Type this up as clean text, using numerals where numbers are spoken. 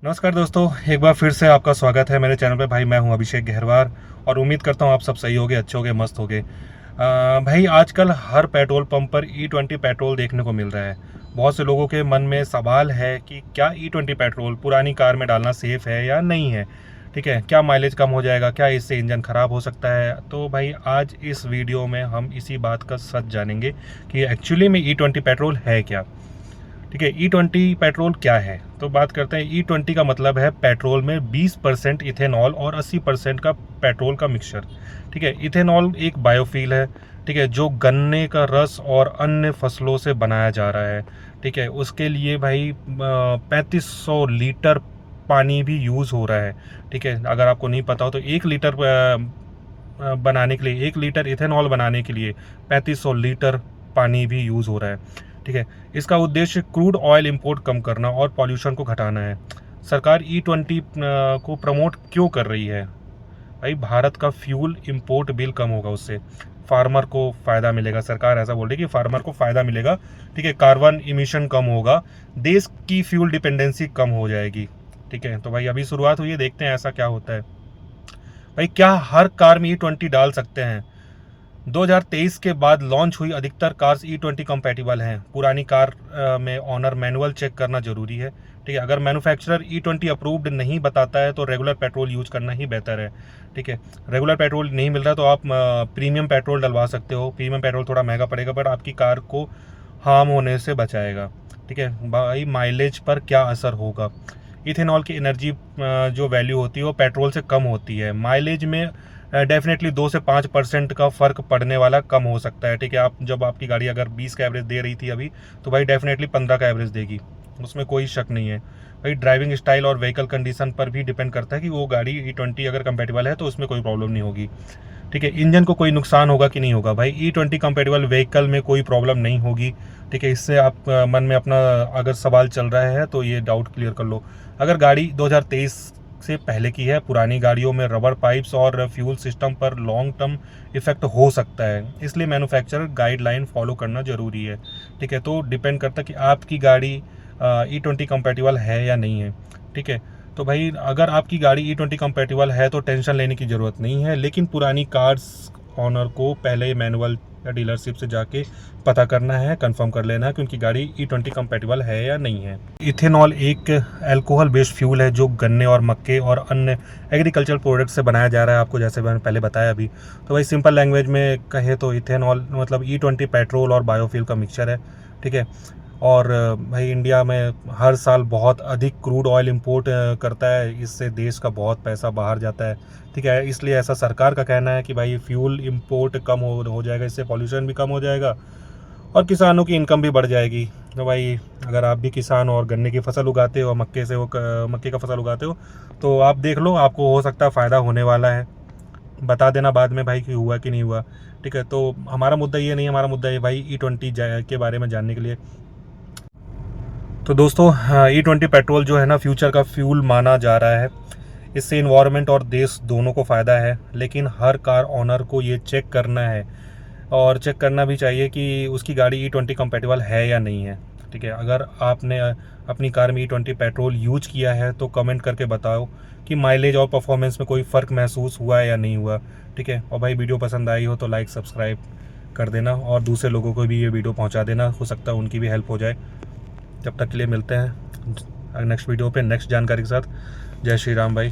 नमस्कार दोस्तों, एक बार फिर से आपका स्वागत है मेरे चैनल पे। भाई मैं हूं अभिषेक गहरवार और उम्मीद करता हूं आप सब सही होगे, अच्छे होगे, मस्त होगे। भाई आजकल हर पेट्रोल पंप पर E20 पेट्रोल देखने को मिल रहा है। बहुत से लोगों के मन में सवाल है कि क्या E20 पेट्रोल पुरानी कार में डालना सेफ है या नहीं है। ठीक है, क्या माइलेज कम हो जाएगा, क्या इससे इंजन ख़राब हो सकता है। तो भाई आज इस वीडियो में हम इसी बात का सच जानेंगे कि एक्चुअली में E20 पेट्रोल है क्या। ठीक है, E20 पेट्रोल क्या है, तो बात करते हैं। E20 का मतलब है पेट्रोल में 20% इथेनॉल और 80% का पेट्रोल का मिक्सचर। ठीक है, इथेनॉल एक बायोफ्यूल है। ठीक है, जो गन्ने का रस और अन्य फसलों से बनाया जा रहा है। ठीक है, उसके लिए भाई 3500 लीटर पानी भी यूज़ हो रहा है। ठीक है, अगर आपको नहीं पता हो तो 1 लीटर बनाने के लिए, 1 लीटर इथेनॉल बनाने के लिए 3500 लीटर पानी भी यूज़ हो रहा है। ठीक है, इसका उद्देश्य क्रूड ऑयल इंपोर्ट कम करना और पॉल्यूशन को घटाना है। सरकार E20 को प्रमोट क्यों कर रही है? भाई भारत का फ्यूल इंपोर्ट बिल कम होगा, उससे फार्मर को फ़ायदा मिलेगा। सरकार ऐसा बोल रही है कि फार्मर को फ़ायदा मिलेगा। ठीक है, कार्बन इमिशन कम होगा, देश की फ्यूल डिपेंडेंसी कम हो जाएगी। ठीक है, तो भाई अभी शुरुआत हुई है, देखते हैं ऐसा क्या होता है। भाई क्या हर कार में E20 डाल सकते हैं? 2023 के बाद लॉन्च हुई अधिकतर कार्स E20 कंपैटिबल हैं। पुरानी कार में ऑनर मैनुअल चेक करना जरूरी है। ठीक है, अगर मैन्युफैक्चरर E20 अप्रूव्ड नहीं बताता है तो रेगुलर पेट्रोल यूज करना ही बेहतर है। ठीक है, रेगुलर पेट्रोल नहीं मिल रहा तो आप प्रीमियम पेट्रोल डलवा सकते हो। प्रीमियम पेट्रोल थोड़ा महंगा पड़ेगा बट आपकी कार को हार्म होने से बचाएगा। ठीक है भाई, माइलेज पर क्या असर होगा? इथेनॉल की एनर्जी जो वैल्यू होती है वो पेट्रोल से कम होती है। माइलेज में डेफिनेटली 2 से 5% का फ़र्क पड़ने वाला कम हो सकता है। ठीक है, आप जब आपकी गाड़ी अगर 20 का एवरेज दे रही थी अभी, तो भाई डेफिनेटली 15 का एवरेज देगी, उसमें कोई शक नहीं है। भाई ड्राइविंग स्टाइल और व्हीकल कंडीशन पर भी डिपेंड करता है कि वो गाड़ी E20 अगर कंपेटेबल है तो उसमें कोई प्रॉब्लम नहीं होगी। ठीक है, इंजन को कोई नुकसान होगा कि नहीं होगा? भाई E20 कंपेटेबल व्हीकल में कोई प्रॉब्लम नहीं होगी। ठीक है, इससे आप मन में अपना अगर सवाल चल रहा है तो ये डाउट क्लियर कर लो। अगर गाड़ी 2023 से पहले की है, पुरानी गाड़ियों में रबर पाइप्स और फ्यूल सिस्टम पर लॉन्ग टर्म इफेक्ट हो सकता है, इसलिए मैन्युफैक्चरर गाइडलाइन फॉलो करना ज़रूरी है। ठीक है, तो डिपेंड करता है कि आपकी गाड़ी E20 कंपेटिबल है या नहीं है। ठीक है, तो भाई अगर आपकी गाड़ी E20 कंपेटिबल है तो टेंशन लेने की ज़रूरत नहीं है, लेकिन पुरानी कार्स ऑनर को पहले मैनुअल या डीलरशिप से जाके पता करना है, कंफर्म कर लेना है कि उनकी गाड़ी E20 कंपेटिबल है या नहीं है। इथेनॉल एक अल्कोहल बेस्ड फ्यूल है जो गन्ने और मक्के और अन्य एग्रीकल्चर प्रोडक्ट से बनाया जा रहा है, आपको जैसे मैंने पहले बताया अभी। तो भाई सिंपल लैंग्वेज में कहे तो इथेनॉल मतलब E20 पेट्रोल और बायोफ्यूल का मिक्सचर है। ठीक है, और भाई इंडिया में हर साल बहुत अधिक क्रूड ऑयल इंपोर्ट करता है, इससे देश का बहुत पैसा बाहर जाता है। ठीक है, इसलिए ऐसा सरकार का कहना है कि भाई फ्यूल इंपोर्ट कम हो जाएगा, इससे पॉल्यूशन भी कम हो जाएगा और किसानों की इनकम भी बढ़ जाएगी। तो भाई अगर आप भी किसान हो और गन्ने की फसल उगाते हो, मक्के का फसल उगाते हो, तो आप देख लो, आपको हो सकता है फ़ायदा होने वाला है। बता देना बाद में भाई कि हुआ कि नहीं हुआ। ठीक है, तो हमारा मुद्दा ये नहीं, हमारा मुद्दा ये भाई E20 के बारे में जानने के लिए। तो दोस्तों E20 पेट्रोल जो है ना, फ्यूचर का फ्यूल माना जा रहा है। इससे इन्वायरमेंट और देश दोनों को फ़ायदा है, लेकिन हर कार ऑनर को ये चेक करना है और चेक करना भी चाहिए कि उसकी गाड़ी E20 कंपेटिबल है या नहीं है। ठीक है, अगर आपने अपनी कार में E20 पेट्रोल यूज किया है तो कमेंट करके बताओ कि माइलेज और परफॉर्मेंस में कोई फ़र्क महसूस हुआ है या नहीं हुआ। ठीक है, और भाई वीडियो पसंद आई हो तो लाइक सब्सक्राइब कर देना और दूसरे लोगों को भी ये वीडियो पहुंचा देना, हो सकता है उनकी भी हेल्प हो जाए। जब तक के लिए मिलते हैं नेक्स्ट वीडियो पे नेक्स्ट जानकारी के साथ। जय श्री राम भाई।